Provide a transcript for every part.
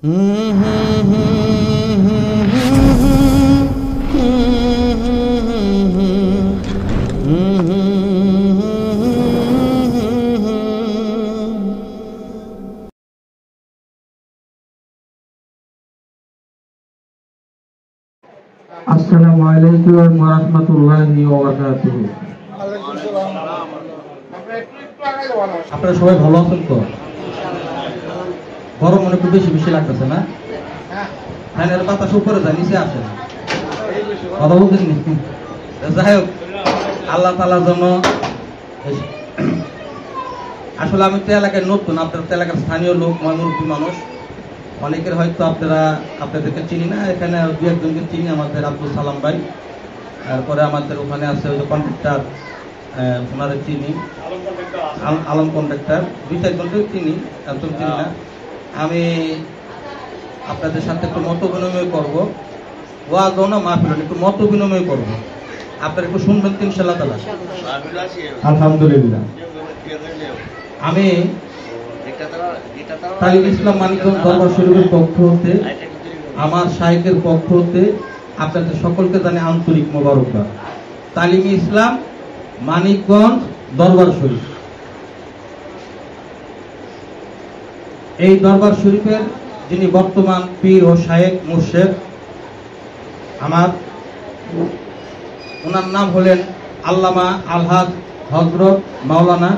আসসালামু আলাইকুম ওয়া রাহমাতুল্লাহি ওয়া বারাকাতুহু। আপনারা সবাই ভালো আছেন তো? গরম মনে একটু বেশি বেশি লাগতেছে না? ফ্যানের বাতাস উপরে যায়, নিচে আসে না, কথা বলতেন। যাই হোক, আল্লাহ তাআলার জন্য। আসলে আমি তো এলাকায় নতুন, আপনার তো এলাকার স্থানীয় লোক, মুরব্বী মানুষ, অনেকের হয়তো আপনাদেরকে চিনি না। এখানে দু একজনকে চিনি, আমাদের আব্দুল সালাম ভাই, তারপরে আমাদের ওখানে আছে ওই যে কন্ট্রাক্টর, ওনারা চিনি, আলম কন্ট্রাক্টর, দুই চারজনকে চিনি, একজন চিনি না। আমি আপনাদের সাথে একটু মত বিনিময় করবো, ওয়াজ না মাহফিল, একটু মত বিনিময় করবো, আপনারা একটু শুনবেন তো ইনশাআল্লাহ তাআলা। আলহামদুলিল্লাহ। আমি তালিম ইসলাম মানিকগঞ্জ দরবার শরীফের পক্ষ হতে, আমার শাইখের পক্ষ হতে আপনাদের সকলকে জানাই আন্তরিক মোবারকবাদ। তালিম ইসলাম মানিকগঞ্জ দরবার শরীফ, এই দরবার শরীফের যিনি বর্তমান পীর ও শায়েখ মুর্শেদ, ওনার নাম হলেন আল্লামা আলহাজ হযরত মাওলানা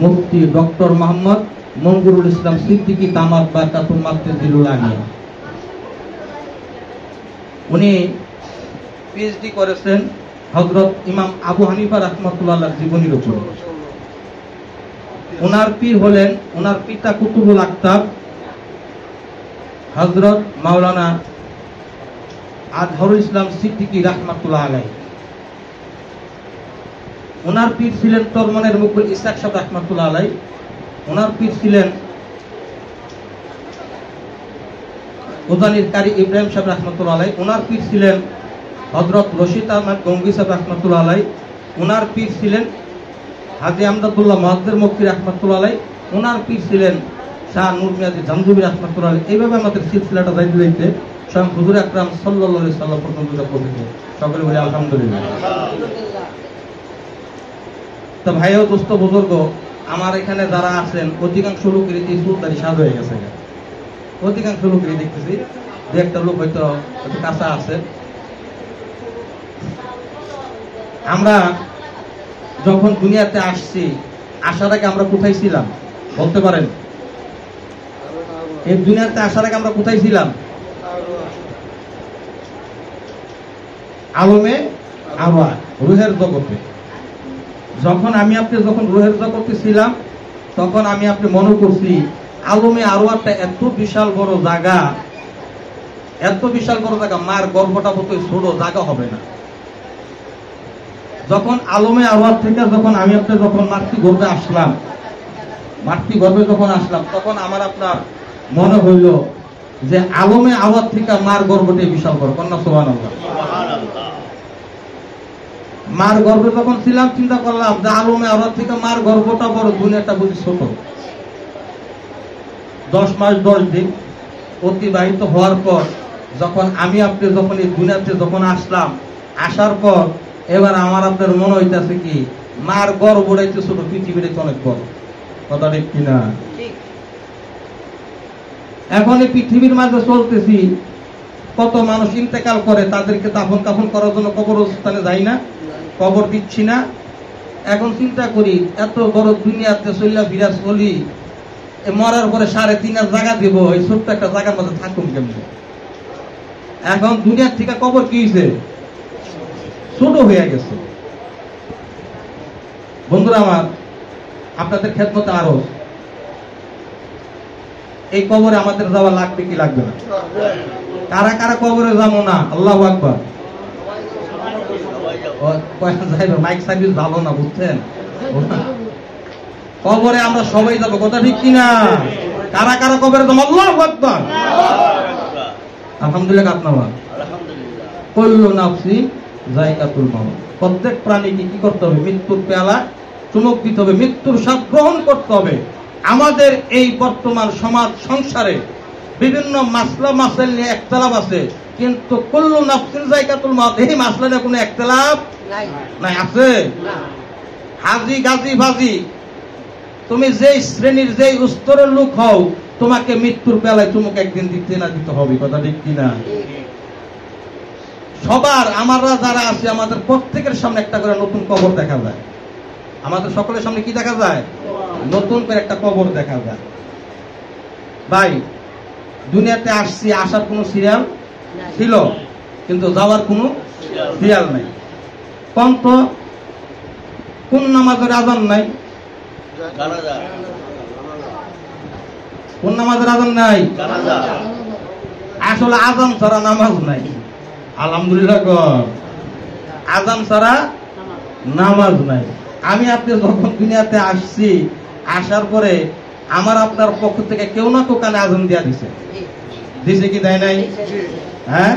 মুফতি ডক্টর মোহাম্মদ মনজুরুল ইসলাম সিদ্দিকী দামাত বারকাতুহু মাকতাদিলুল আলিয়া। উনি পিএইচডি করেছেন হযরত ইমাম আবু হানিফা রাহমাতুল্লাহ আলাইহির জীবনীর উপর। ওনার পীর হলেন, ওনার পিতা কুতুবুল আকতাব হযরত মাওলানা আজহারুল ইসলাম সিদ্দিকী রাহমাতুল্লাহ আলাইহি। ওনার পীর ছিলেন তরমনের মুকুল ইসহাক সাহেব রাহমাতুল্লাহ আলাইহি। ওনার পীর ছিলেন উদানির কারি ইব্রাহিম সাহেব রাহমাতুল্লাহ আলাইহি। ওনার পীর ছিলেন হযরত রশিদ আহমদ গঙ্গি সাহেব রাহমাতুল্লাহ আলাইহি। ওনার পীর ছিলেন হাজী আমদাদুল্লাহ মুআজ্জের মুফতি রাহমাতুল্লাহ আলাইহি। ওনার পীর ছিলেন শাহ নূর মিয়াজি জামজুবি রাহমাতুল্লাহ আলাইহি। এইভাবে আমাদের সিলসিলাটা যাইতে যাইতে স্বয়ং হুজুর আকরাম সাল্লাল্লাহু আলাইহি সাল্লাম পর্যন্ত পৌঁছেছে। সকলে বলি আলহামদুলিল্লাহ। তো ভাই ও দোস্ত বুজুর্গ, আমার এখানে যারা আছেন অধিকাংশ লোকের চুলদারি সাজ হয়ে গেছে, অধিকাংশ লোকেরই দেখতেছি, দু একটা লোক হয়তো একটু কাঁচা আছে। আমরা যখন দুনিয়াতে আসছি, আসার আগে আমরা কোথায় ছিলাম বলতে পারেন? এই দুনিয়াতে আসার আগে আমরা কোথায় ছিলাম? আলমে আরওয়াহ, রূহের জগতে। যখন আমি আপনি যখন রূহের জগতে ছিলাম, তখন আমি আপনি মনে করছি আলমে আরওয়াহটা এত বিশাল বড় জায়গা, এত বিশাল বড় জায়গা, মায়ের গর্ভটা মতো ছোট জায়গা হবে না। যখন আলমে আরওয়াহ থেকে যখন আমি আপনি যখন মাতৃগর্ভে আসলাম, মাতৃগর্ভে যখন আসলাম, তখন আমার আপনার মনে হইল যে আলমে আরওয়াহ থেকে মার গর্ভটাই বিশাল বড়। কন্যা সুবহানাল্লাহ। মার গর্ভে যখন ছিলাম, চিন্তা করলাম যে আলমে আরওয়াহ থেকে মার গর্ভটা বড়, দুনিয়াটা বুঝি ছোট। 10 মাস 10 দিন অতিবাহিত হওয়ার পর যখন আমি আপনি যখন এই দুনিয়াতে যখন আসলাম, আসার পর এবার আমার আপনার মনে হইতেছে কি মার গর্ভটাই তো ছোট, পৃথিবীর অনেক বড়। কথা ঠিক কিনা? এখন এই পৃথিবীর মাঝে চলতেছি, কত মানুষ ইন্তেকাল করে, তাদেরকে দাফন কাফন করার জন্য কবরস্থানে যাই না, কবর দিচ্ছি না। এখন চিন্তা করি এত বড় দুনিয়াতে চল্লা বিরাজ চলি, মরার পরে 3.5 জায়গা দেবো, এই ছোট্ট একটা জায়গার মধ্যে থাকুন কেমন? এখন দুনিয়ার থেকে কবর কি হয়েছে? ছোট হয়ে গেছে। বন্ধুরা আমার, আপনাদের খেদমতে আরো, এই কবরে আমাদের যাওয়া লাগবে কি লাগবে না? কারা কারা কবরে যাবো না? আল্লাহু আকবার। মাইক সার্ভিস ভালো না, বুঝছেন? কবরে আমরা সবাই যাবো, কথা ঠিক কিনা? কারা কারা কবরে যাবো? আল্লাহু আকবার। আলহামদুলিল্লাহ। আপনারা কুল্লু নাফসিন যায়কাতুল মাউত, প্রত্যেক প্রাণীকে কি করতে হবে? মৃত্যুর পেয়ালা চুমুক দিতে হবে, মৃত্যুর স্বাদ গ্রহণ করতে হবে। আমাদের এই বর্তমান সমাজ সংসারে বিভিন্ন মাসলা মাসাইল নিয়ে একতলাফ আছে, কিন্তু কুল্লু নাফসিন যায়কাতুল মাউত, এই মাসলা নিয়ে কোনো একতলাফ নাই। আছে? হাজি গাজী ফাজি, তুমি যেই শ্রেণীর যেই স্তরের লোক হও, তোমাকে মৃত্যুর বেলায় তোমাকে একদিন দিতে না দিতে হবে। কথা ঠিক কিনা? সবার, আমরা যারা আছি, আমাদের প্রত্যেকের সামনে একটা করে নতুন কবর দেখা যায়। আমাদের সকলের সামনে কি দেখা যায়? নতুন করে একটা কবর দেখা যায়। ভাই, দুনিয়াতে আসছি, আসার কোনো সিরিয়াল ছিল, কিন্তু যাওয়ার কোনো সিরিয়াল নাই। কোন নামাজের আজান নাই? কোন নামাজের আজান নাই? আসলে আজান ছাড়া নামাজ নাই। আলহামদুলিল্লাহ, আজান ছাড়া নামাজ নাই। আমি আপনি যখন দুনিয়াতে আসছি, আসার পরে আমার আপনার পক্ষ থেকে কেউ না কেউ কানে আজান দিয়া দিছে কি দেয় নাই? হ্যাঁ,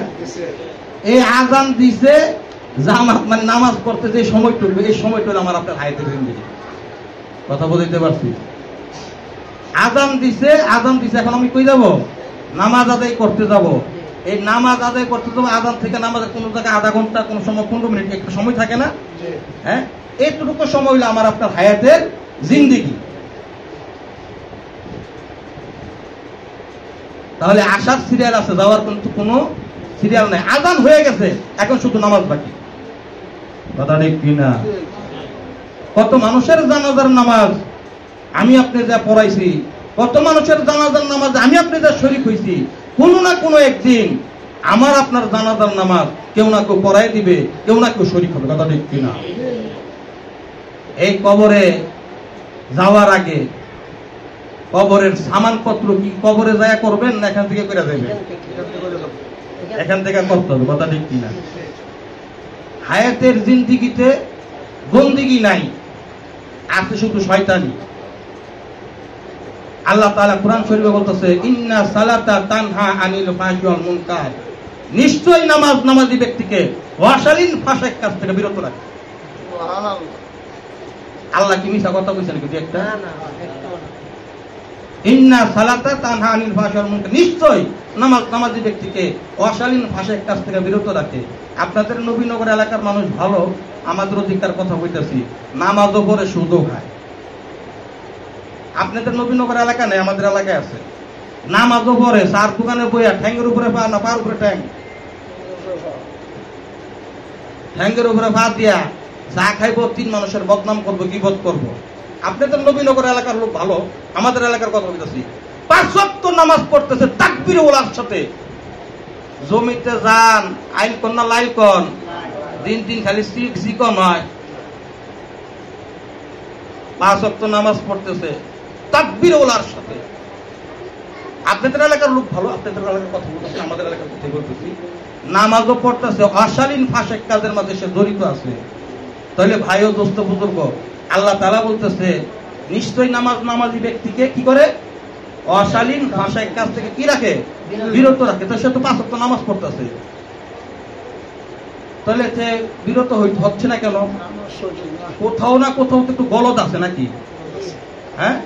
এই আজান দিছে জামাত, মানে নামাজ পড়তে যে সময়টুকু, এই সময়টুকু আমার আপনার হায়াতের জিন্দেগি। কথা বলতে পারছি? আজান দিছে, এখন আমি কই যাব? নামাজ আদায় করতে যাব। এই নামাজ আদায় করতে যাবো, আজান থেকে নামাজের কোন জায়গায় আধা ঘন্টা, কোন সময় 15 মিনিট, একটা সময় থাকে না? হ্যাঁ, এইটুকু সময় হইলে আমার আপনার হায়াতের জিন্দেগি। তাহলে আসার সিরিয়াল আছে, যাওয়ার কিন্তু কোনো সিরিয়াল নাই। আজান হয়ে গেছে, এখন শুধু নামাজ বাকি। কথা ঠিক কিনা? কত মানুষের জানাজার নামাজ আমি আপনি যা পড়াইছি, কত মানুষের জানাজার নামাজ আমি আপনি যা শরীক হইছি, কোনো না কোনো একদিন আমার আপনার জানাজার নামাজ কেউ না কেউ পড়াই দিবে, কেউ না কেউ শরীক হবে। কথা ঠিক কিনা? এই কবরে যাওয়ার আগে কবরের সামানপত্র কি কবরে যায় করবেন, না এখান থেকে করে যাবেন? এখান থেকে করতে হবে। কথা ঠিক কিনা? হায়াতের জিন্দিগিতে বন্দিগি নাই, আছে শুধু শয়তানি। আল্লাহ তাআলা কোরআন শরীফে বলতেছে, ইন্না সালাতা তানহা আনিল ফাহশি ওয়াল মুনকার, নিশ্চয়ই নামাজ নামাজি ব্যক্তিকে অশালীন ফাঁসের কাছ থেকে বিরত রাখে। আল্লাহ কি মিছা কথা বলছেন নাকি? একটা ইন্না সালাতা তানহা আনিল ফাহশি ওয়াল মুনকার, নিশ্চয়ই নামাজ নামাজি ব্যক্তিকে অশালীন ফাঁসের কাছ থেকে বিরত রাখে। আপনাদের নবীনগর এলাকার মানুষ ভালো, আমাদের অধিকার কথা বলতেছি, নামাজও পড়ে সুদও খায়। আপনাদের নবীনগর এলাকা নেই, আমাদের এলাকায় আছে। নামাজও পড়ে, চার দোকানে বইয়া ঠ্যাঙ্গের উপরে পা, না পার উপরে ঠ্যাং, ঠ্যাঙ্গের উপরে পা দিয়া চা খাইবো, 3 মানুষের বদনাম করবো, গীবত করবো। আপনাদের নবীনগর এলাকার লোক ভালো, আমাদের এলাকার কথা বলতেছি, 5 ওয়াক্ত নামাজ পড়তেছে তাকবীরে ওলার সাথে। জমিতে যান, আইল কন না লাইল কন, দিন খালি চিকন হয়, 5 ওয়াক্ত নামাজ পড়তেছে তাকবীরে ওলার সাথে। আপনাদের এলাকার লোক ভালো, আপনাদের এলাকার কথা বলতেছি, আমাদের এলাকার কথা বলতেছি। নামাজও পড়তেছে, অশালীন ফাঁসেক কাজের মাঝে সে জড়িত আছে। তাহলে ভাই ও দোস্ত বুজুর্গ, আল্লাহ তাআলা বলতেছে, নিশ্চয়ই নামাজি ব্যক্তিকে কি করে? অশালীন ফাঁসেক কাজ থেকে কি রাখে? বিরত রাখে। তো সে তো 5 ওয়াক্ত নামাজ পড়তেছে, তাহলে সে বিরত হচ্ছে না কেন? কোথাও না কোথাও তো একটু গলদ আছে নাকি? হ্যাঁ,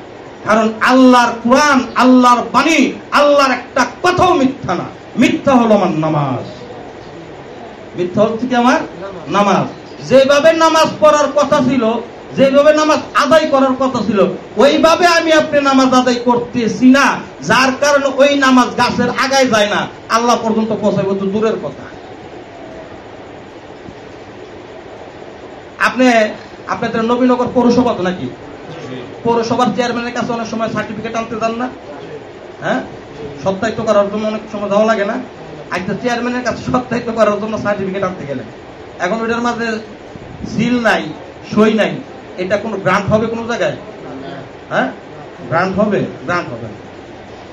কারণ আল্লাহর কোরআন, আল্লাহর বাণী, আল্লাহর একটা কথাও মিথ্যা না। মিথ্যা হলো আমার নামাজ, মিথ্যা হচ্ছে কি আমার নামাজ। যেভাবে নামাজ পড়ার কথা ছিল, যেভাবে নামাজ আদায় করার কথা ছিল, ওইভাবে আমি আপনি নামাজ আদায় করতেছি না, যার কারণে ওই নামাজ গাছের আগায় যায় না, আল্লাহ পর্যন্ত পৌঁছাইব তো দূরের কথা। আপনাদের নবীনগর পৌরসভা তো নাকি? পৌরসভার চেয়ারম্যানের কাছে অনেক সময় সার্টিফিকেট আনতে যান না? হ্যাঁ, সত্যায়িত করার জন্য অনেক সময় যাওয়া লাগে না? একটা চেয়ারম্যানের কাছে সত্যায়িত করার জন্য সার্টিফিকেট আনতে গেলে, এখন ওইটার মাঝে সিল নাই, সই নাই, এটা কোনো গ্রান্ট হবে কোনো জায়গায়? হ্যাঁ, গ্রান্ট হবে? গ্রান্ট হবে না।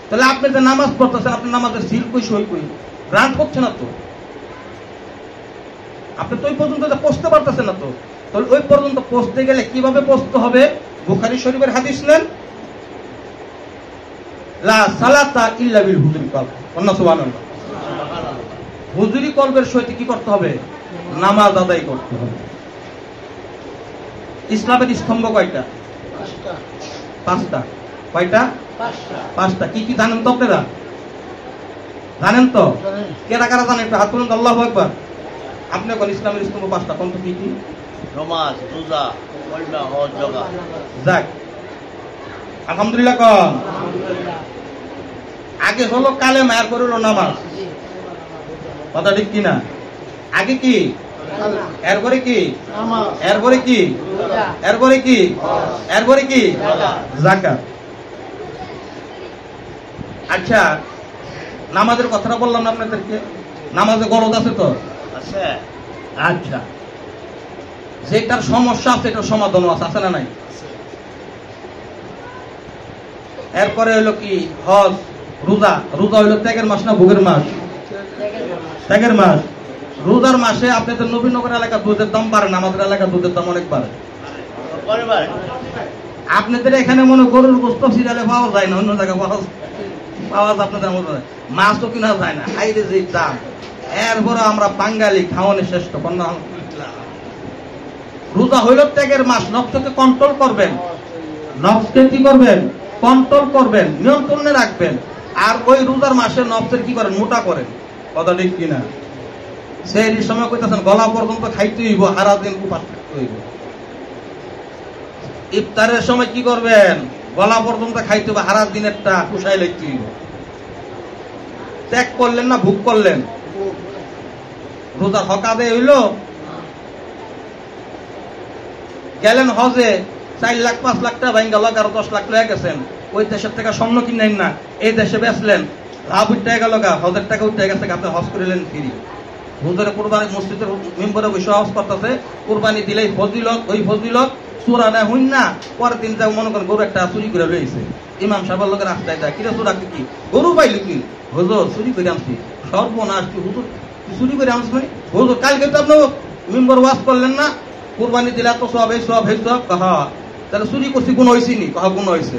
তাহলে আপনি যে নামাজ পড়তেছেন, আপনার নামাজের সিল কই, সই কই? গ্রান্ট হচ্ছে না তো, আপনি তো ওই পর্যন্ত পৌঁছতে পারতেছেন না তো। তাহলে ওই পর্যন্ত পৌঁছতে গেলে কিভাবে পৌঁছতে হবে? বুখারী শরীফের হাদিস নেন, লা সালাতা ইল্লা বিল হুজুরি কলব। সুবহানাল্লাহ। হুজুরি কলবের সহিত কি করতে হবে? নামাজ আদায় করতে হবে। ইসলামের স্তম্ভ কয়টা? 5টা। কয়টা? 5টা। কি কি জানেন তো আপনারা? জানেন তো? কেরা কারা জানেন একটু হাত তুলুন। আল্লাহু আকবার। আপনি এখন ইসলামের স্তম্ভ 5টা কোন কি কি? নামাজ, রোজা, কলমা, হজ, যাকাত। যাক আলহামদুলিল্লাহ কোন। আগে হলো কালেমা, এরপর হলো নামাজ। কথা ঠিক কিনা? আগে কি, এরপরে কি, এরপরে কি, এরপরে কি, এরপরে কি? যাকাত। আচ্ছা নামাজের কথাটা বললাম না আপনাদেরকে, নামাজে গলদ আছে তো? আছে। আচ্ছা যেটার সমস্যা আছে এটার সমাধানও আছে, আছে না নাই? এরপরে হলো কি হজ, রোজা। রোজা হইলো ত্যাগের মাস না ভোগের মাস? ত্যাগের মাস। রোজার মাসে আপনাদের নবীনগর এলাকা দুধের দাম বাড়ে না, আমাদের এলাকা দুধের দাম অনেক বাড়ে। আপনাদের এখানে মনে গরুর গোস্ত সিরিয়ালে পাওয়া যায় না, অন্য জায়গায় পাওয়া যায় আপনাদের মতো। মাছ তো কিনা যায় না, হাইরে যে দাম। এরপরে আমরা বাঙালি খাওয়ানি শ্রেষ্ঠ। রোজা হইল ত্যাগের মাস, নফসকে কন্ট্রোল করবেন, নফসকে কি করবেন? কন্ট্রোল করবেন, নিয়ন্ত্রণে রাখবেন। আর ওই রোজার মাসে নফসের কি করেন? মোটা করেন। কথা ঠিক কিনা? সেই সময় কইতেছেন গলা পর্যন্ত খাইতে হইব, সারা দিন উপাস থাকতে হইব। ইফতারের সময় কি করবেন? গলা পর্যন্ত খাইতে হইব, সারা দিন একটা কুশাই লাগতে হইব। ত্যাগ করলেন না ভোগ করলেন? রোজার হক আদায় হইল। গেলেন হজে, 4 লাখ 5 লাখ টাকা ভাঙ্গা লাখ, আরো 10 লাখ টাকা গেছেন। ওই দেশের থেকে স্বর্ণ কিনেন না, এই দেশে বেচলেন, লাভ উঠে গেল, হজের টাকা উঠে গেছে, আপনি হজ করিলেন ফ্রি। হুজুরে কুরবানি মসজিদের মেম্বারে বসে হজ করতেছে, কুরবানি দিলেই ফজিলত, ওই ফজিলত চোরা নেয় হইন না। পরের দিন যা মনে করেন গরু একটা চুরি করে লইছে, ইমাম সাহেবের লোকের রাস্তায় যায়, কিরে চোরা কি গরু পাইল কি? হুজুর চুরি করে আনছি। সর্বনাশ, কি হুজুর চুরি করে আনছি? মানে হুজুর কালকে তো আপনি মেম্বার ওয়াজ করলেন না, কুরবানি দিলে তো সব এই সব, এই সব। কাহা তাহলে চুরি করছি, গুণ হয়েছি নি? কাহা গুণ হয়েছে।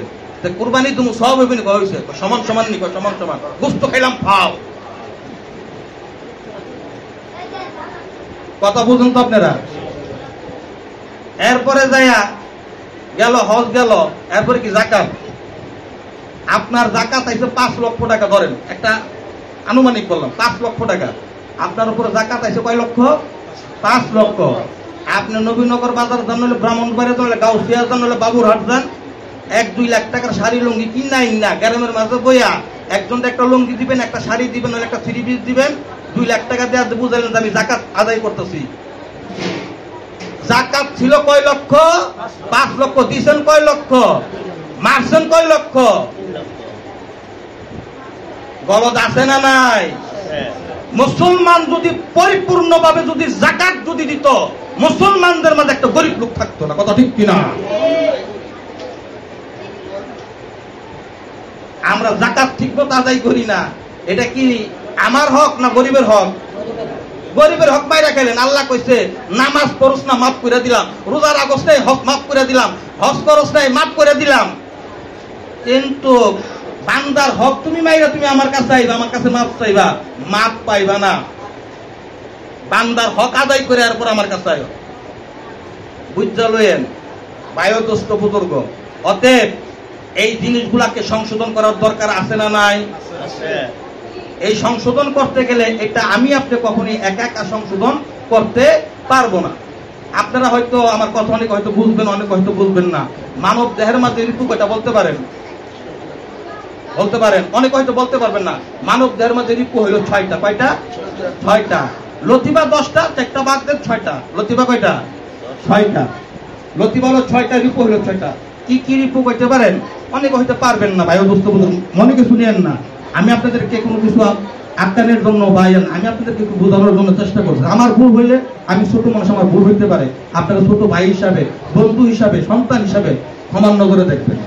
কুরবানি তুমি সব হইবে নি? হয়েছে। সমান সমান নি? সমান সমান। গোস্ত খাইলাম ফাও। কথা বুঝুন তো আপনারা। এরপরে যাইয়া গেল হজ গেল, এরপরে কি যাকাত। আপনার যাকাত আইছে 5 লক্ষ টাকা, ধরেন একটা আনুমানিক বললাম 5 লক্ষ টাকা। আপনার উপরে যাকাত আইছে কয় লক্ষ? 5 লক্ষ। আপনি নবীনগর বাজার যান, হলে ব্রাহ্মণবাড়িয়া যান, হলে গাউসিয়া যান, হলে বাবুরহাট যান, 1-2 লাখ টাকার শাড়ি লুঙ্গি কিনাই না, গ্রামের মাঝে বইয়া একজন একটা লুঙ্গি দিবেন, একটা শাড়ি দিবেন, হলে একটা 3 পিস দিবেন, 2 লাখ টাকা দিয়ে বুঝালেন আমি যাকাত আদায় করতেছি। যাকাত ছিল কয় লক্ষ? 5 লক্ষ। দিয়েছেন কয় লক্ষ? মারছেন কয় লক্ষ? গলদ আছে না নাই? মুসলমান যদি পরিপূর্ণভাবে যদি যাকাত যদি দিত, মুসলমানদের মাঝে একটা গরিব লোক থাকতো না। কথা ঠিক কিনা? আমরা যাকাত ঠিক মতো আদায় করি না। এটা কি আমার হক না গরিবের হক? গরিবের হক মাইরা খেলেন। আল্লাহ কইছে নামাজ পড়স না মাফ করে দিলাম, রোজার আগস্ট নাই হক মাফ করে দিলাম, হজ করস নাই মাফ করে দিলাম। কিন্তু বান্দার হক তুমি মাইরা তুমি আমার কাছে আইবা, আমার কাছে মাফ চাইবা, মাফ পাইবা না। বান্দার হক আদায় করে এরপর আমার কাছে আইও। বুঝা লইয়েন বায়ুদস্ত বুজুর্গ। অতএব এই জিনিসগুলাকে সংশোধন করার দরকার আছে না নাই? এই সংশোধন করতে গেলে এটা আমি আপনি কখনই একা একা সংশোধন করতে পারবো না। আপনারা হয়তো আমার কথা অনেক হয়তো বুঝবেন, অনেক হয়তো বুঝবেন না। মানব দেহের মাঝে ঋতু কয়টা বলতে পারেন? বলতে পারেন। অনেক হয়তো বলতে পারবেন না। মানব দেহের মাঝে রিপু হইল 6টা। কয়টা? 6টা। লতিফা 10টা, 4টা বাদ দেন 6টা। লতিফা কয়টা? 6টা। লতিফা হলো 6টা, রিপু হইল 6টা। কি কি রিপু কইতে পারেন? অনেক হয়তো পারবেন না ভাই, দোস্ত বুঝুন, মনে কিছু নিয়েন না। আমি আপনাদেরকে কোনো কিছু আটকানোর জন্য ভাই, আমি আপনাদেরকে একটু বোঝানোর জন্য চেষ্টা করছি। আমার ভুল হইলে, আমি ছোট মানুষ, আমার ভুল হইতে পারে, আপনারা ছোট ভাই হিসাবে, বন্ধু হিসাবে, সন্তান হিসাবে ক্ষমার নজরে দেখবেন।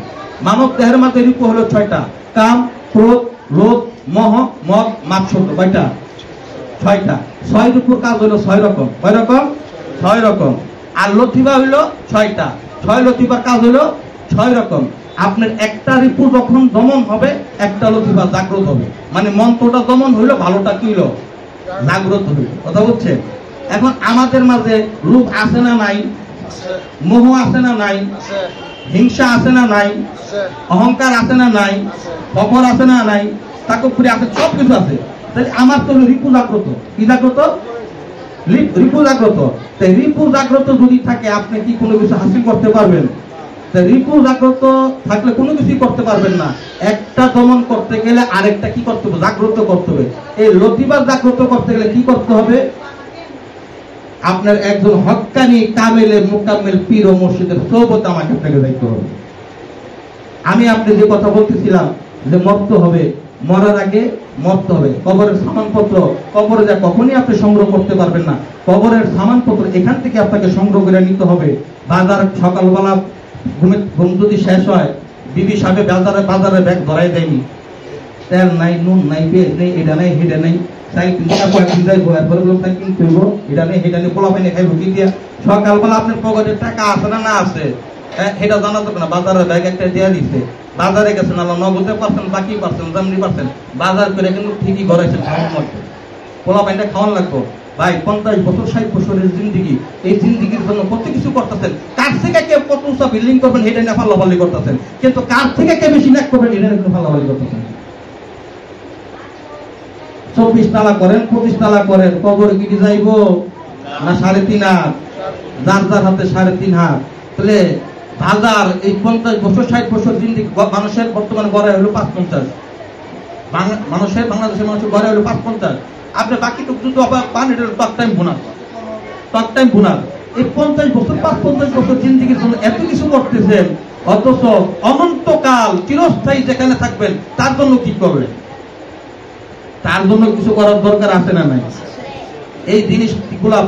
মানব দেহের মাঝে রিপু হলো 6টা। কাম, ক্রোধ, লোভ, মোহ, মদ, মাৎসর্য। কয়টা? 6টা। 6 রিপুর কাজ হলো 6 রকম। কয় রকম? 6 রকম। আর লতিফা হইল 6টা। 6 লতিফার কাজ হইল 6 রকম। আপনার একটা রিপু যখন দমন হবে, একটা লতিফা জাগ্রত হবে। মানে মন্ত্রটা দমন হইল, ভালোটা কি হইল? জাগ্রত হইল। কথা বুঝছে? এখন আমাদের মাঝে লোভ আছে না নাই? মোহ আছে না নাই? হিংসা আছে না নাই? অহংকার আছে না নাই? ফখর আছে না নাই? তাকব্বুরি আছে, সব কিছু আছে। তাহলে আমার তো রিপু জাগ্রত। কি জাগ্রত? রিপু জাগ্রত। তাই রিপু জাগ্রত যদি থাকে আপনি কি কোনো কিছু হাসিল করতে পারবেন? তাই রিপু জাগ্রত থাকলে কোনো কিছুই করতে পারবেন না। একটা দমন করতে গেলে আরেকটা কি করতে হবে? জাগ্রত করতে হবে। এই লতিবাদ জাগ্রত করতে গেলে কি করতে হবে? আপনার একজন হক্কানি কামেলে মুকাম্মেল পীর ও মুর্শিদের সোহবত আমাকে আপনাকে যাইতে হবে। আমি আপনি যে কথা বলতেছিলাম যে মরতে হবে, মরার আগে মরতে হবে। কবরের সামানপত্র কবরে যা কখনই আপনি সংগ্রহ করতে পারবেন না। কবরের সামানপত্র এখান থেকে আপনাকে সংগ্রহ করে নিতে হবে। বাজার সকালবেলা ঘুম যদি শেষ হয়, বিবি সাহেব বাজারে ব্যাগ ধরাই দেয়নি, তেল নাই, নুন নাই, পেঁয়াজ নেই, এটা নাই সেটা নেই, সকালবেলা আপনার পকেটে টাকা আছে না আছে সেটা জানা যাবে না। বাজারের ব্যাগ একটা দিয়ে দিচ্ছে, বাজারে গেছেন আল্লাহ নগদে পারছেন, বাকি পারছেন, জামনি পারছেন, বাজার করে কিন্তু ঠিকই গড়াইছেন খাওয়ার মধ্যে। পোলা পাইনটা খাওয়ান লাগবো। ভাই 50 বছর 60 বছরের জিন্দিগি, এই জিন্দিগির জন্য কত কিছু করতেছেন। কার থেকে কে কত উঁচা বিল্ডিং করবেন এটা নিয়ে ফাল্লাফাল্লি করতেছেন, কিন্তু কার থেকে কে বেশি ন্যাক করবেন এটা নিয়ে ফাল্লাফাল্লি করতেছেন। 24 তালা করেন, 25 তালা করেন, কবর কি যাইব না 3.5 হাত? যার যার হাতে 3.5 হাত। তাহলে বাজার এই 50 বছর 60 বছর জিন্দিগি মানুষের বর্তমানে গড়ে হলো 550। মানুষের বাংলাদেশের মানুষের গড়ে হলো 550। আপনি বাকিটুকু যদি পান এটা টক টাইম বোনাস। এই 50 বছর 55 বছর জিন্দিগির জন্য এত কিছু করতেছেন, অথচ অনন্তকাল চিরস্থায়ী যেখানে থাকবেন তার জন্য কি করবেন? তার জন্য কিছু করার দরকার আছে না নাই? এই জিনিসগুলা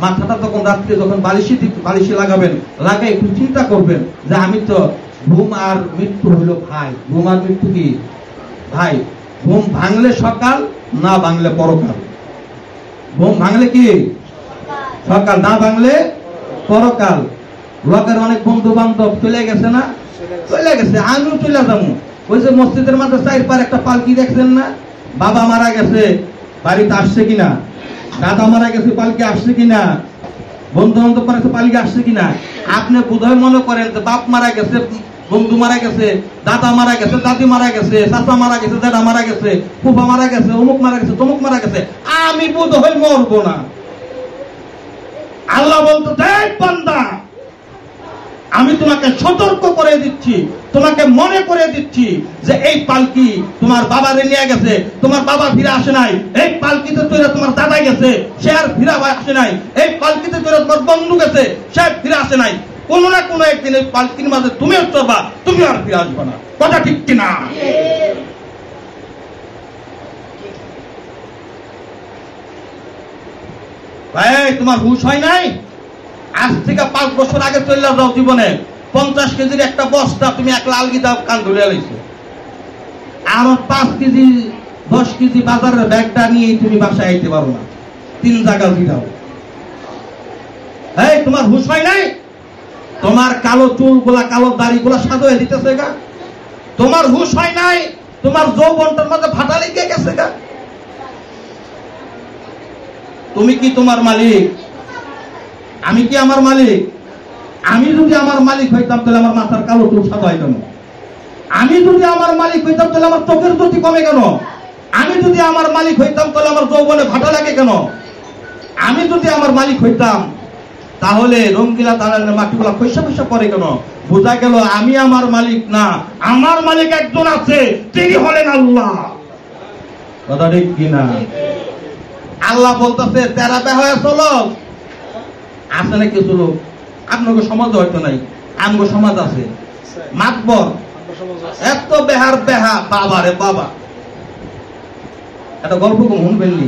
মাথাটা তখন রাত্রে যখন বালিশে লাগাবেন, লাগাই একটু চিন্তা করবেন যে আমি তো ঘুম আর মৃত্যু হইল ভাই। ঘুম আর মৃত্যু কি ভাই? ঘুম ভাঙলে সকাল, না ভাঙলে পরকাল। ঘুম ভাঙলে কি সকাল, না ভাঙলে পরকাল। লোকের অনেক বন্ধু বান্ধব চলে গেছে না? চলে গেছে, আমিও চলে যাবো। ওই যে মসজিদের মাঝে 4 পার একটা পালকি দেখছেন না? বাবা মারা গেছে, বাড়িতে আসছে কিনা? দাদা মারা গেছে, পালকি আসছে কিনা? বন্ধু বান্ধব মারা গেছে, পালকি আসছে কিনা? আপনি বোধহয় মনে করেন যে বাপ মারা গেছে, বন্ধু মারা গেছে, দাদা মারা গেছে, দাদি মারা গেছে, চাচা মারা গেছে, দাদা মারা গেছে, ফুফা মারা গেছে, অমুক মারা গেছে, তমুক মারা গেছে, আমি বোধহয় মরবো না। আল্লাহ বলতো, দেখ বান্দা, আমি তোমাকে সতর্ক করে দিচ্ছি, তোমাকে মনে করে দিচ্ছি যে এই পালকি তোমার বাবারে নিয়ে গেছে, তোমার বাবা ফিরে আসে নাই। এই পালকিতে চলে তোমার দাদা গেছে, সে আর ফিরে আসে নাই। এই পালকিতে চলে তোমার বন্ধু গেছে, সে ফিরে আসে নাই। কোন না কোন একদিন এই পালকির মাঝে তুমিও চলবা, তুমি আর ফিরে আসবে না। কথা ঠিক কিনা? ভাই তোমার হুঁশ হয় নাই? আজ থেকে 5 বছর আগে চলে যাও জীবনে। 50 কেজির একটা বস্তা তুমি একলা আলগিদা কান ধরে লাইছো, আর 5 কেজি 10 কেজি বাজারের ব্যাগটা নিয়ে তুমি বাসায় আইতে পারো না। 3 জায়গা দিদাও। এই তোমার হুঁশ হয় নাই? তোমার কালো চুল গুলা, কালো দাড়ি গুলা সাদা হয়ে দিতেছে গা। তোমার হুঁশ হয় নাই? তোমার যৌবনটার মধ্যে ফাটা লেগে গেছে গা। তুমি কি তোমার মালিক? আমি কি আমার মালিক? আমি যদি আমার মালিক হইতাম তাহলে আমার মাথার কালো চুল সাদা হয় কেন? আমি যদি আমার মালিক হইতাম তাহলে আমার চোখের জ্যোতি কমে কেন? আমি যদি আমার মালিক হইতাম তাহলে আমার যৌবনে ভাটা লাগে কেন? আমি যদি আমার মালিক হইতাম তাহলে রঙ্গিলা দাঁড়ানোর মাটিগুলা পয়সা পয়সা করে কেন? বোঝা গেল আমি আমার মালিক না, আমার মালিক একজন আছে, তিনি হলেন আল্লাহ। কথা ঠিক কিনা? আল্লাহ বলতেছে তেরা বেহয়া চলো। আছে না কিছু লোক আপনাকে সমাজ হয়তো নাই, আমগো সমাজ আছে। মাতবর এত বেহার বেহা, বাবা রে বাবা। একটা গল্প কম শুনবেননি?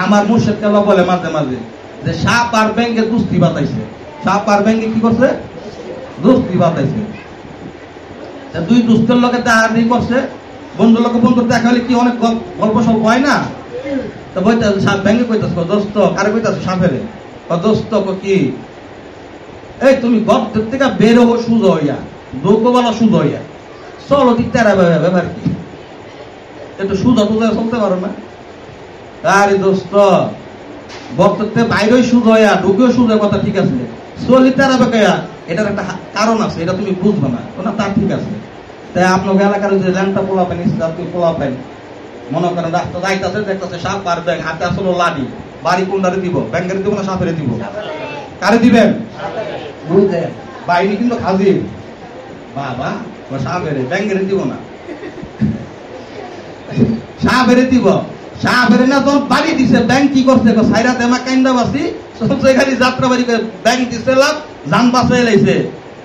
আমার মুর্শিদ কেলা বলে মাঝে মাঝে যে সাপ আর ব্যাঙ্গে দুস্তি বাতাইছে। সাপ আর ব্যাঙ্গে কি করছে? দুস্তি বাতাইছে। দুই দুস্তের লোকে তাহারি করছে। বন্ধু লোকে বন্ধু দেখা হলে কি অনেক গল্প সল্প হয় না? তো বইতে সাপ ব্যাঙ্গে কইতাছ, দোস্ত কারে কইতাছ? সাপেরে। দোস্ত কি এই তুমি গর্তের থেকে বের হবো সুজো হইয়া, দৌকবালা সুজো হইয়া চলো দিক তেরা ব্যাপার কি? একটু সুজা টুজা চলতে পারো না? আরে দোস্ত গর্তের থেকে বাইরেও সুজো হইয়া, ঢুকেও সুজো, কথা ঠিক আছে, চলি তেরা বেকাইয়া, এটার একটা কারণ আছে, এটা তুমি বুঝবে না। না তা ঠিক আছে, তাই আপনাকে এলাকার যে ল্যাংটা পোলা পান ইসলামী পোলা পান মনে করেন রাস্তা যাইতেছে দেখতেছে সাপ আর ব্যাংক হাতে আসলো লাডি বাড়ি কোনটারে দিব ব্যাংকের দিব না সাপেরে দিব কারে দিবেন বুঝলেন বাইরে কিন্তু খাজির বাবা সাপেরে ব্যাংকের দিব না সাপেরে দিব সাপেরে না যখন বাড়ি দিছে ব্যাংক কি করছে সাইরা তেমা কাইন্দা বাসি সবচেয়ে খালি যাত্রা বাড়ি ব্যাংক দিছে লাভ যান বাঁচাই লাইছে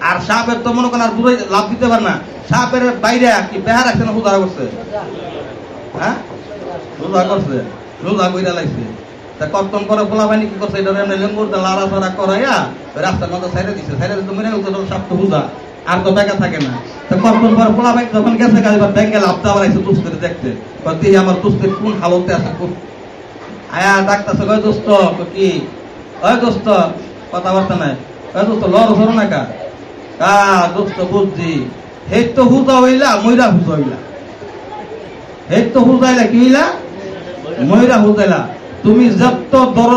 আর সাপের তো মনে করেন আর দূরে লাভ দিতে পারে না সাপের বাইরে কি বেহার রাখছে না হুদারা করছে হ্যাঁ রোজা করছে রোজা কইরা লাইছে তা কর্তন করে পোলা বাহিনী কি করছে এটা এমনি লেঙ্গুর লাড়া চাড়া করাইয়া রাস্তার মধ্যে সাইডে দিছে সাইডে দিতে মনে হচ্ছে সাপ তো হুদা আর তো ব্যাগা থাকে না তা কর্তন করে পোলা বাহিনী যখন গেছে কাজ ব্যাংকে লাভটা আবার আইসে দুস করে দেখতে তুই আমার দুস্তের কোন হালতে আছে আয়া ডাক্তার কয় দোস্ত কি ওই দোস্ত কথাবার্তা নাই ওই দোস্ত লড় ধরো না কা দোস্ত বুঝছি হেই তো হুদা হইলা ময়রা হুদা হইলা হেই তো হুদাইলা কি হইলা ময়রা হুদাইলা তুমি যত বড়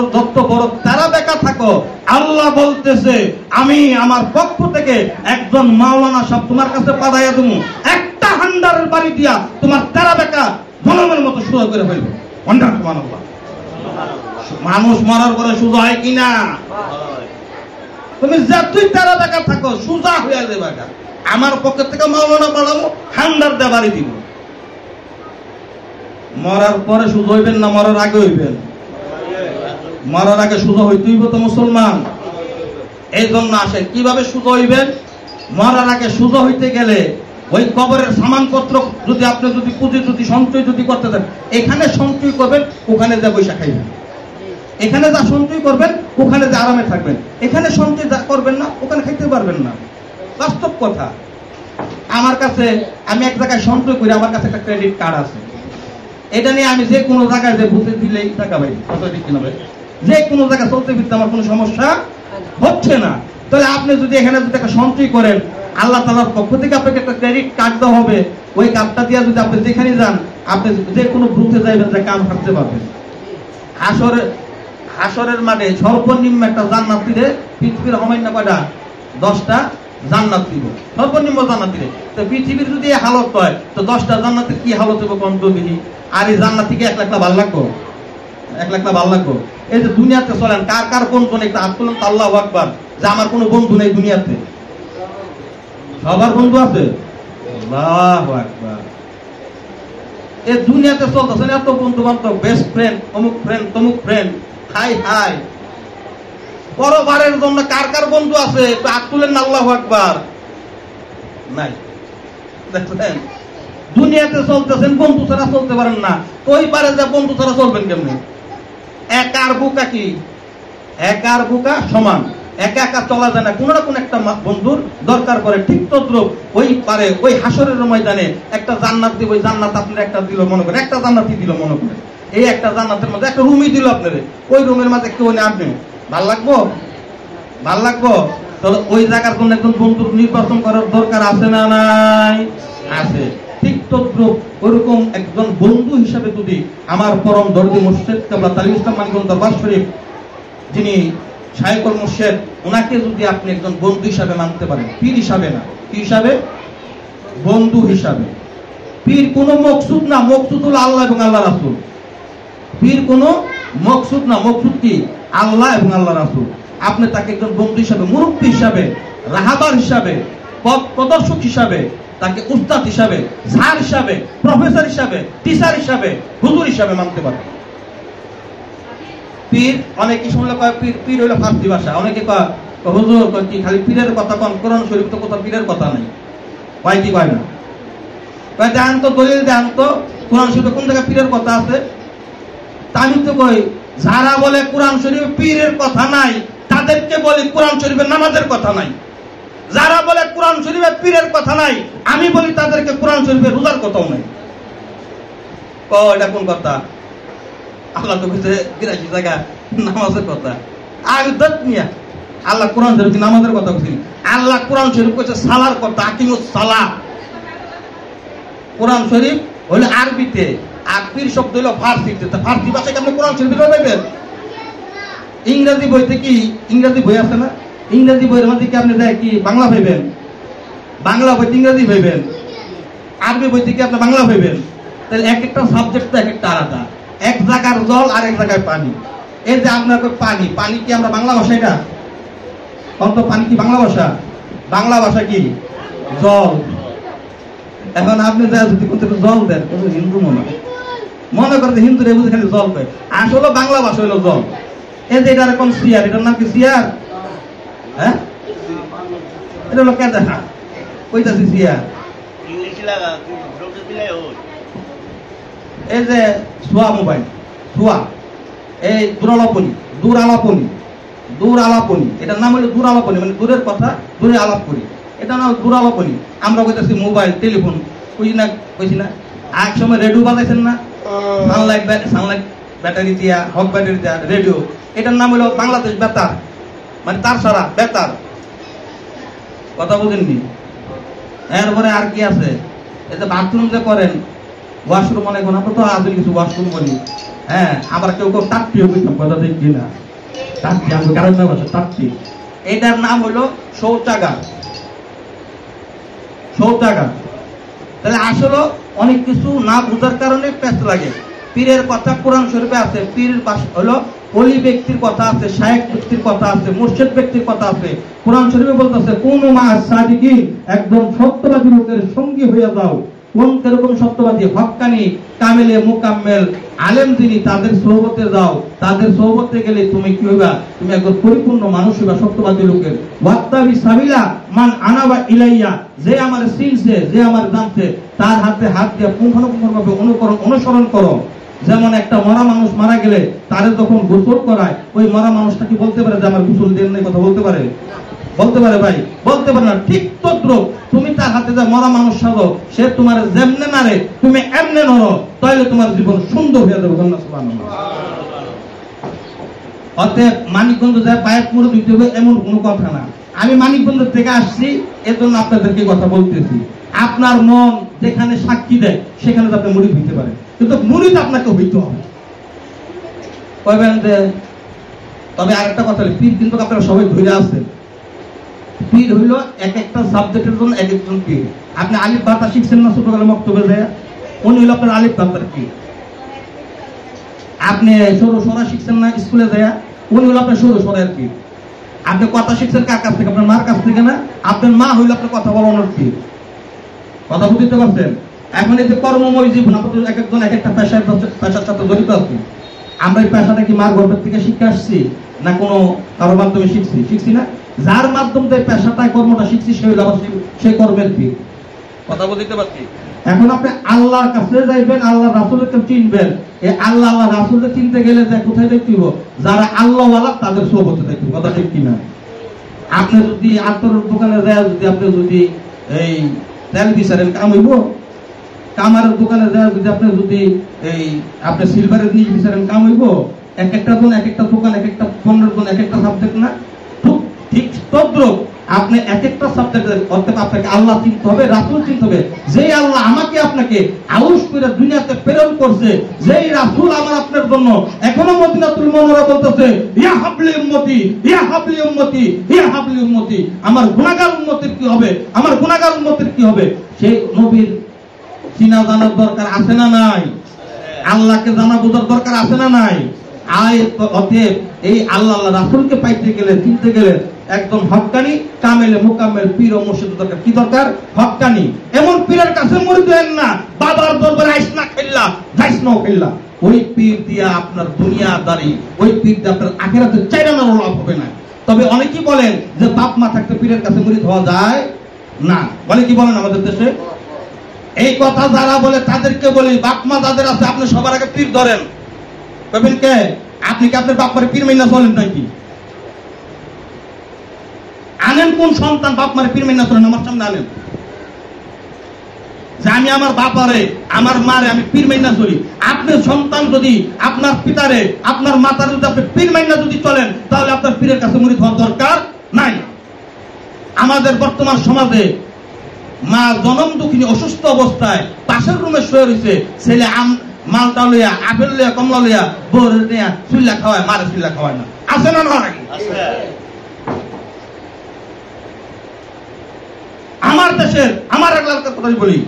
তারা বেকা থাকো আল্লাহ বলতেছে আমি আমার পক্ষ থেকে একজন মাওলানা সাহেব তোমার কাছে পাঠাইয়া দেবো একটা হান্ডারের বাড়ি দিয়া তোমার তারা বেকা জনমের মতো সুযোগ করে ফেলবো মানুষ মরার পরে সুযোগ হয় কিনা তুমি যতই তারা বেকা থাকো সুজা হইয়া দেবা আমার পক্ষ থেকে মাওলানা বাড়াবো হান্ডার দিয়ে বাড়ি দিব মরার পরে সুযোগ হইবেন না মরার আগে হইবেন মরার আগে সুযোগ হইতেইব তো মুসলমান এই জন্য আসেন কিভাবে সুযোগ হইবেন মরার আগে সুযোগ হইতে গেলে ওই কবরের সামানপত্র যদি আপনি যদি পুঁজি যদি সঞ্চয় যদি করতে দেন এখানে সঞ্চয় করবেন ওখানে যা পয়সা খাইবেন এখানে যা সঞ্চয় করবেন ওখানে যা আরামে থাকবেন এখানে সঞ্চয় করবেন না ওখানে খাইতে পারবেন না বাস্তব কথা আমার কাছে আমি এক জায়গায় সঞ্চয় করি আমার কাছে একটা ক্রেডিট কার্ড আছে এটা নিয়ে আমি যে কোনো জায়গায় যে বুঝে দিলেই টাকা পাই কত ঠিক কিনা ভাই যে কোনো জায়গায় চলতে ফিরতে আমার কোনো সমস্যা হচ্ছে না তাহলে আপনি যদি এখানে যদি একটা সঞ্চয় করেন আল্লাহ তাআলার পক্ষ থেকে আপনাকে একটা ক্রেডিট কার্ড দেওয়া হবে ওই কার্ডটা দিয়ে যদি আপনি যেখানে যান আপনি যে কোনো বুথে যাইবেন যে কাম থাকতে পারবেন হাসরের মাঠে সর্বনিম্ন একটা জান্নাত দিলে পৃথিবীর হমাইনা কয়টা 10টা জান্নাত দিব সর্বনিম্ন জান্নাত দিলে তো পৃথিবীর যদি হালত হয় তো 10টা জান্নাতের কি হালত হবে কমদবিহি আর এই জান্নাত থেকে 1 লাখ ভালো লাগবো 1 লাখ ভালো লাগবো এই যে দুনিয়াতে চলেন কার কার বন্ধু নেই হাত তুলেন আল্লাহু আকবার যে আমার কোনো বন্ধু নেই দুনিয়াতে সবার বন্ধু আছে আল্লাহু আকবার এই দুনিয়াতে চলতেছেন এত বন্ধু বান্ধব বেস্ট ফ্রেন্ড অমুক ফ্রেন্ড তমুক ফ্রেন্ড হাই হাই পরবারের জন্য কার কার বন্ধু আছে একটু হাত তুলেন আল্লাহু আকবার নাই দেখছেন দুনিয়াতে চলতেছেন বন্ধু ছাড়া চলতে পারেন না ওই পারে যে বন্ধু ছাড়া চলবেন কেমনে একার বুকা কি একার বুকা সমান একা একা চলা যায় না কোন না কোন একটা বন্ধুর দরকার পড়ে ঠিক তদ্রুপ ওই পারে ওই হাসরের ময়দানে একটা জান্নাত দিব ওই জান্নাত আপনার একটা দিল মনে করেন একটা জান্নাতই দিল মনে করেন এই একটা জান্নাতের মধ্যে একটা রুমই দিল আপনারে ওই রুমের মাঝে কেউ নেই আপনি ভাল লাগবো তো ওই জায়গার জন্য একজন বন্ধুর নির্বাচন করার দরকার আছে না নাই আছে ঠিক তদ্রুপ ওরকম একজন বন্ধু হিসাবে যদি আমার পরম দরদি মুর্শিদ কেবলা তালিম ইসলাম মানিকগঞ্জ দরবার শরীফ যিনি শায়খুল মুর্শিদ ওনাকে যদি আপনি একজন বন্ধু হিসাবে মানতে পারেন পীর হিসাবে না কি হিসাবে বন্ধু হিসাবে পীর কোনো মকসুদ না মকসুদ হলো আল্লাহ এবং আল্লাহ রাসূল পীর কোনো মকসুদ না মকসুদ কি আল্লাহ এবং আল্লাহ রাসূল আপনি তাকে একজন বন্ধু হিসাবে মুরব্বী হিসাবে রাহাবার হিসাবে পথ প্রদর্শক হিসাবে তাকে উস্তাদ হিসাবে স্যার হিসাবে প্রফেসর হিসাবে টিচার হিসাবে হুজুর হিসাবে মানতে পারেন পীর অনেকে শুনলে কয় পীর হইলো ফার্সি ভাষা অনেকে কয় হুজুর কি খালি পীরের কথা কোন কোরআন শরীফ তো কোথাও পীরের কথা নাই কয় কি কয় না কয় দেন তো দলিল দেন তো কোরআন শরীফে কোন জায়গায় পীরের কথা আছে আমি তো কই যারা বলে কোরআন শরীফে পীরের কথা নাই তাদেরকে বলি কোরআন শরীফে নামাজের কথা নাই যারা বলে কোরআন শরীফে পীরের কথা নাই আমি বলি তাদেরকে কোরআন শরীফে রোজার কথাও নাই এটা কোন কথা আল্লাহ তো কিছু বিরাশি জায়গা নামাজের কথা আর মিয়া আল্লাহ কোরআন শরীফ নামাজের কথা বলছি আল্লাহ কোরআন শরীফ কইছে সালার কথা আকিমুস সালাহ কোরআন শরীফ হলো আরবিতে আর পীর শব্দ হলো ফার্সিতে তা ফার্সি ভাষায় কেমন কোরআন শরীফ পাইবেন ইংরেজি বইতে কি ইংরেজি বই আছে না ইংরেজি বইয়ের মধ্যে কি আপনি দেয় কি বাংলা পাইবেন বাংলা বইতে ইংরেজি পাইবেন আরবি বই থেকে আপনি বাংলা ভাবেন, তাহলে এক একটা সাবজেক্ট তো এক একটা আলাদা। এক জায়গার জল আর এক জায়গায় পানি। এই যে আপনার পানি, পানি কি আমরা বাংলা ভাষা? এটা অন্ত পানি কি বাংলা ভাষা? বাংলা ভাষা কি? জল। এখন আপনি যা যদি জল দেন, হিন্দু মনে করে হিন্দুরা বুঝে খালি জল পায়, আসলে বাংলা ভাষা হইলো জল। এই যে এটা এরকম চেয়ার, এটার নাম কি চেয়ার? হ্যাঁ, এটা হলো কে দেখা ওইটা চেয়ার। এই যে সোয়া মোবাইল, সোয়া, এই দূরালাপনি, এটার নাম হলো দূরালাপনি, মানে দূরের কথা দূরে আলাপ করি, এটা নাম দূরালাপনি। আমরা কইতেছি মোবাইল, টেলিফোন, কইছি না? এক সময় রেডিও বাজাইছেন না, সানলাইট ব্যাটারি দিয়া, হক ব্যাটারি দিয়া রেডিও, এটার নাম হলো বাংলাদেশ বেতার, মানে তার সারা বেতার। কথা বুঝেননি? এরপরে আর কি আছে? এই যে বাথরুম যে করেন, ওয়াশরুম, অনেক আমরা তো আধুনিক কিছু ওয়াশরুম বলি। হ্যাঁ, আবার কেউ কেউ টাট্টিও কইতাম, কথা ঠিক কিনা? টাট্টি, আমি কারণ না ভাষা টাট্টি। এটার নাম হলো শৌচাগার। শৌচাগার। তাহলে আসলে অনেক কিছু না বুঝার কারণে পেঁচ লাগে। পীরের কথা কোরআন শরীফে আছে, পীর হলো ওলি ব্যক্তির কথা আছে, শায়েখ ব্যক্তির কথা আছে, মুর্শিদ ব্যক্তির কথা আছে। কোরআন শরীফে বলতেছে কুনু মা সাদিকিন, একদম সত্যবাদী লোকের সঙ্গী হয়ে যাও। কোন কিরকম সত্যবাদী? হক্কানি, কামেলে, মুকাম্মেল, আলেম যিনি, তাদের সোহবতে যাও। তাদের সোহবতে গেলে তুমি কি হইবা? তুমি একজন পরিপূর্ণ মানুষ হইবা, সত্যবাদী লোকের। ওয়াত্তাবি সাবিলা মান আনাবা ইলাইয়া, যে আমার চিনছে, যে আমার জানছে, তার হাতে হাত দিয়ে পুঙ্খানুপুঙ্খভাবে অনুসরণ করো। যেমন একটা মরা মানুষ মারা গেলে তারে যখন গোসল করায়, ওই মরা মানুষটা কি বলতে পারে যে আমার গোসল দেন নাই? কথা বলতে পারে? বলতে পারে ভাই? বলতে পারে না। ঠিক তদ্রুপ তুমি তার হাতে যা মরা মানুষ সাজো, সে তোমার যেমনে মারে তুমি এমনে নরো, তাহলে তোমার জীবন সুন্দর হয়ে যাবে। অতএব মানিকগঞ্জ যায় পায়ের পুরো দিতে হবে এমন কোনো কথা না। আমি মানিকগঞ্জ থেকে আসছি, এজন্য আপনাদেরকে কথা বলতেছি। আপনার মন যেখানে সাক্ষী দেয় সেখানে আপনি মুরিদ হইতে পারেন, কিন্তু মুরিদ আপনাকে হইতে হবে। কইবেন যে তবে আরেকটা কথা, পীর কিন্তু আপনারা সবাই ধরে আছেন। পীর হইল এক একটা সাবজেক্টের জন্য এক একজন পীর। আপনি আলিফ বাতা শিখছেন না ছোটবেলা মক্তবে যায়, উনি হইল আপনার আলিফ বাতার পীর। আপনি সরু সরা শিখছেন না স্কুলে যায়, উনি হইল আপনার সরু সরের পীর। আপনি কথা শিখছেন কার কাছ থেকে? আপনার মার কাছ থেকে না? আপনার মা হইল আপনার কথা বলানোর পীর। কথা বুঝতে পারছেন? এখন এই যে কর্মময় জীবন, আপনাদের এক একজন এক একটা পেশার সাথে জড়িত আছে। আমরা এই পেশাটা কি মার গর্ভের থেকে শিখে আসছি, না কোনো কারোর মাধ্যমে শিখছি না? যার মাধ্যমে পেশাটায় কর্মটা শিখছি, সে হইল আবার সেই কর্মের পীর। কথা বুঝতে পারছি? এখন আপনি আল্লাহর কাছে যাইবেন, আল্লাহ রাসূলকে চিনবেন। এই আল্লাহ রাসূলকে চিনতে গেলে যে কোথায় দেখব? যারা আল্লাহওয়ালা তাদের সোহবতে দেখব। কথা ঠিক কিনা? আপনি যদি আতরের দোকানে যায়, আপনি যদি এই তেল বিচারেন, কাম হইব? কামারের দোকানে যায় যদি আপনি সিলভারের জিনিস বিচারেন, কাম হইব? এক একটা জন এক একটা দোকান, এক একটা পণ্যের জন এক একটা সাবজেক্ট না? ঠিক তদ্রুপ আপনি এক একটা সাবজেক্টের অর্থাৎ আপনাকে আল্লাহ চিনতে হবে, রাসূল চিনতে হবে। যেই আল্লাহ আমাকে আপনাকে আউশ করে দুনিয়াতে প্রেরণ করছে, যেই রাসূল আমার আপনার জন্য এখনো মদিনাতুল মুনাওয়ারা বলতেছে ইয়া হাবলি উম্মতি, ইয়া হাবলি উম্মতি, ইয়া হাবলি উম্মতি, আমার গুনাহগার উম্মতের কি হবে? আমার গুনাহগার উম্মতের কি হবে? সেই নবীর চিনা জানার দরকার আছে না নাই? আল্লাহকে জানা বোঝার দরকার আছে না নাই? অতএব এই আল্লাহ রাসূলকে পাইতে গেলে, চিনতে গেলে একদম হক্কানি, কামেলে, মুকাম্মেল পীর ও মুর্শিদ দরকার। কি দরকার? হক্কানি। এমন পীরের কাছে মুরিদ হন না বাবার দরবারে আইস না খেললা, যাইস না খেললা। ওই পীর দিয়া আপনার দুনিয়াদারি, ওই পীর দিয়ে আপনার আখিরাতে চাইরানোর লাভ হবে না। তবে অনেকেই বলেন যে বাপ মা থাকতে পীরের কাছে মুরিদ হওয়া যায় না। অনেকে বলেন আমাদের দেশে এই কথা। যারা বলে তাদেরকে বলি, বাপ মা যাদের আছে আপনি সবার আগে পীর ধরেন। কবেন কে? আপনি কি আপনার বাপ মারে পীর মাইনা চলেন নাকি? আনেন কোন সন্তান বাপ মারে পীর মাইনা চলেন? আমার সামনে আনেন যে আমি আমার বাপারে, আমার মারে আমি পীর মাইনা চলি। আপনার সন্তান যদি আপনার পিতারে, আপনার মাতার যদি আপনি পীর মাইনা যদি চলেন, তাহলে আপনার পীরের কাছে মুরিদ হওয়ার দরকার নাই। আমাদের বর্তমান সমাজে মা জনম দুঃখিনী অসুস্থ অবস্থায় পাশের রুমে শুয়ে রয়েছে, ছেলে মালটা লইয়া, আপেল লইয়া, কমলা লইয়া, বউর নিয়া চুল্লা খাওয়ায়, মারে চুল্লা খাওয়ায় না। আছে না নয়? আমার দেশের, আমার এলাকার কথা বলি,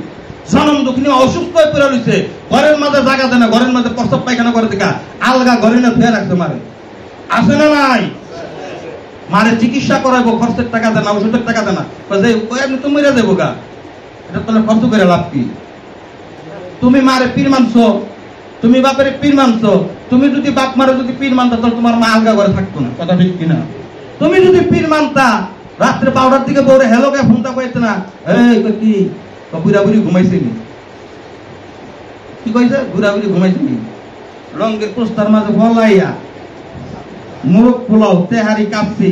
জনম দুঃখিনী অসুস্থ হয়ে পড়ে রয়েছে, ঘরের মাঝে জায়গা দেয় না, ঘরের মাঝে প্রস্তাব পায়খানা করে দেখা আলগা ঘরে না ধুয়ে রাখতে মারে, আসে না নাই? মারে চিকিৎসা করাইবো, খরচের টাকা দেয় না, ওষুধের টাকা দেয় না, এমনি তো মরে যাবো গা, এটা তাহলে খরচ করে লাভ কি? তুমি মারে পীর মানছো, তুমি বাপের পীর মানছো, তুমি যদি বাপ মারে যদি পীর মানতা তাহলে তোমার মা আলগা ঘরে থাকতো না, কথা ঠিক কিনা? তুমি যদি পীর মানতা রাত্রে 12টার দিকে বউরে হ্যালো কে ফোনটা কইতে না, এই কি বুড়া বুড়ি ঘুমাইছিনি, কি কইছে বুড়া বুড়ি ঘুমাইছিনি, রঙের পোস্টার মাঝে বলাইয়া মুরগ পোলাও তেহারি কাপছি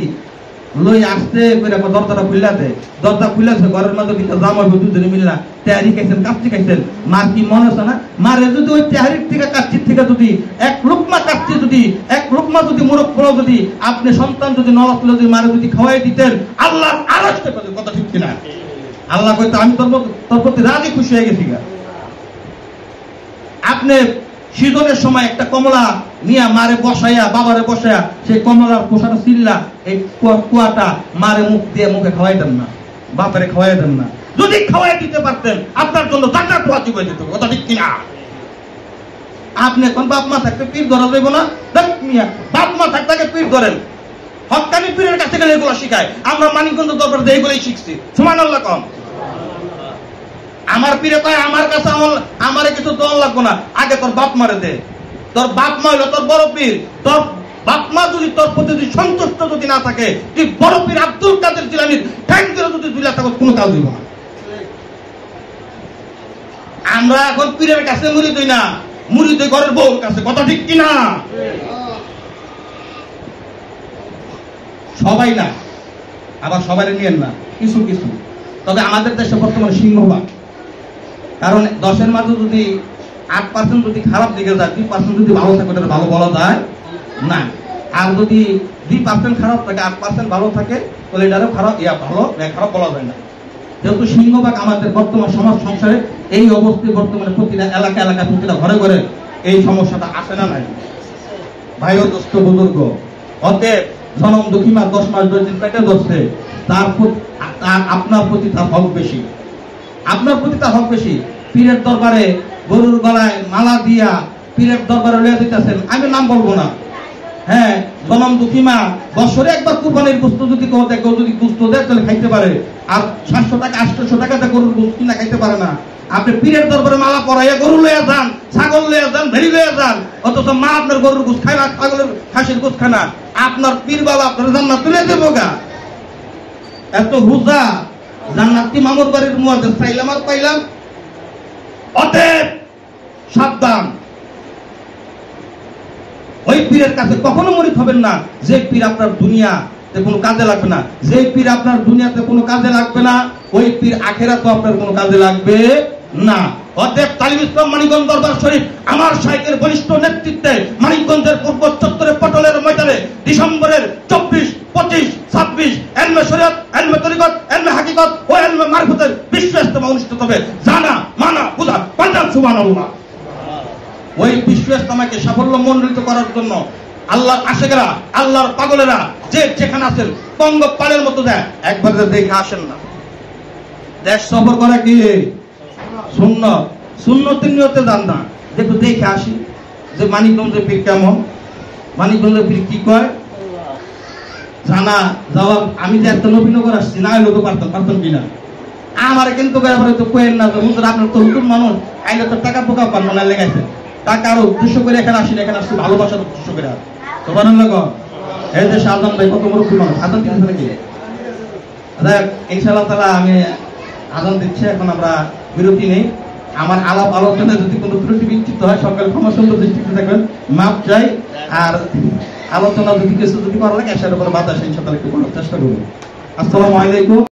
লই আসতে করে দরজাটা খুললা দে, দরজা খুললাছে, ঘরের মধ্যে কিন্তু জামা দুজনে মিললা তেহারি খাইছেন কাপচি খাইছেন, মার কি মনে আছে না? মারে যদি ওই তেহারির থেকে কাচ্চির থেকে যদি এক লোকমা কাচ্চি যদি এক লোকমা যদি মুরগ পোলাও যদি আপনি সন্তান যদি নলাত যদি মারে যদি খাওয়াই দিতেন আল্লাহ আরশে পেতেন, কথা ঠিক কিনা? আল্লাহ কইতো আমি তোর প্রতি রাজি খুশি হয়ে গেছি গা। আপনি শীতলের সময় একটা কমলা নিয়া মারে বসাইয়া বাবারে বসাইয়া সেই কমলার খোসাটা চিল্লা এই কুয়াটা মারে মুখ দিয়ে মুখে খাওয়াইতেন না, বাপারে খাওয়াইতেন না। যদি খাওয়াই দিতে পারতেন আপনার জন্য জান্নাত ওয়াজিব হয়ে যেত, কথা ঠিক কিনা? আপনি এখন বাপ মা থাকতে পীর ধরা যাইব না? দেখ মিয়া, বাপ মা থাকতে পীর ধরেন, হক্কানি পীরের কাছে গেলে এগুলো শিখায়। আমরা মানিকগঞ্জ দরবার দিয়ে এগুলোই শিখছি, সুবহানাল্লাহ কম। আমার পীরে কয় আমার কাছে আমারে কিছু দল লাগবো না, আগে তোর বাপ মারে দে, তোর বাপ মা হইলো তোর বড় পীর, তোর বাপ মা যদি তোর প্রতি যদি সন্তুষ্ট যদি না থাকে তুই বড় পীর আব্দুল কাদের জিলানীর ঠ্যাং ধরে যদি দুইলা থাকো কোনো কাজ হইব না। আমরা এখন পীরের কাছে মুড়ি দই না, মুড়ি দই ঘরের বউর কাছে, কথা ঠিক কিনা? সবাই না, আবার সবাই নিয়েন না, কিছু কিছু। তবে আমাদের দেশে বর্তমানে সিংহভাগ, কারণ 10-এর মাঝে যদি 8% যদি খারাপ দিকে যায়, 2% যদি ভালো থাকে ওটা ভালো বলা যায় না। আর যদি 2% খারাপ থাকে 8% ভালো থাকে তাহলে এটারও খারাপ ভালো খারাপ বলা যায় না। যেহেতু সিংহভাগ আমাদের বর্তমান সমাজ সংসারে এই অবস্থায় বর্তমানে প্রতিটা এলাকা এলাকায় প্রতিটা ঘরে ঘরে এই সমস্যাটা আসে না নাই? ভাই ও দোস্ত বুজুর্গ, অতএব জনম দুঃখী মা 10 মাস 2 দিন পেটে ধরছে, আপনার প্রতি তার হক বেশি, আপনার প্রতি তার হক বেশি। পীরের দরবারে গরুর গলায় মালা দিয়া পীরের দরবারে লইয়া দিতেছেন, আমি নাম বলবো না, হ্যাঁ, জনম দুঃখী মা বছরে একবার কুরবানির গোশত যদি কেউ দেয়, কেউ যদি গোশত দেয় তাহলে খাইতে পারে, আর 700 টাকা 800 টাকাতে গরুর গোশত কিনা খাইতে পারে না। আপনি পীরের দরবারে মালা পরাইয়া গরু লইয়া যান, ছাগল লইয়া যান, ভেড়ি লইয়া যান, অথচ মা আপনার গরুর গোশত খায় না, ছাগলের খাসির গোশত খায় না, আপনার পীর বাবা আপনার জান্নাত তুলে দেবো গা। এত হুজা জান্নাতি মামুর বাড়ির মুয়াজ্জিন চাইলাম আর পাইলাম। অতএব সাবধান, ওই পীরের কাছে কখনো মুরিদ হবেন না যে পীর আপনার দুনিয়াতে কোনো কাজে লাগবে না, যে পীর আপনার দুনিয়াতে কোনো কাজে লাগবে না ওই পীর আখেরাতেও আপনার কোনো কাজে লাগবে না। অতএব তালিম ইসলাম মানিকগঞ্জ দরবার শরীফ আমার শাইখের বলিষ্ঠ নেতৃত্বে মানিকগঞ্জের পূর্ব চত্বরে পটলের ময়দানে ডিসেম্বরের 24, 25, 26 এলমে শরীয়ত, এলমে তরিকত, এলমে হাকিকত ও এলমে মারফতের বিশ্ব ইজতেমা অনুষ্ঠিত হবে। জানা মানা বুঝা পাঞ্জাব সুবহানাল্লাহ। ওই বিশ্ব ইজতেমাকে সাফল্য মণ্ডিত করার জন্য আল্লাহর আশিকেরা, আল্লাহর পাগলেরা যে যেখানে আছেন পঙ্গপালের মতো দেয় একবার দেখে আসেন না। দেশ সফর করা কি সুন্নত, সুন্নতের নিয়তে যান না, একটু দেখে আসি যে মানিকগঞ্জের পীর কেমন, মানিকগঞ্জের পীর কি কয় জানা যাওয়া। আমি যে একটা নবীনগর আসছি না হইলে তো পারতাম কিনা। আমার কিন্তু কোয়েন না যে হুজুর আপনার তো নতুন মানুষ আইলে তো টাকা পোকা পান মনে লেগেছে, টাকার উদ্দেশ্য করে এখানে আসি, এখানে আসছি ভালোবাসার উদ্দেশ্য করে। সুবহানাল্লাহ। এই যে শাহজাহান ভাই কত মুরব্বী মানুষ, আজান দিচ্ছে নাকি? ইনশাআল্লাহ তাআলা আমি আজান দিচ্ছে, এখন আমরা বিরতি নেই। আমার আলাপ আলোচনায় যদি কোনো ত্রুটি বিচ্যুত হয় সকাল ক্ষমা সুন্দর দৃষ্টিতে থাকবেন, মাপ চাই। আর আলোচনা যদি কিছু যদি করা লাগে এর উপরে বাতাস ইনশাআল্লাহ একটু করার চেষ্টা করবো। আসসালামু আলাইকুম।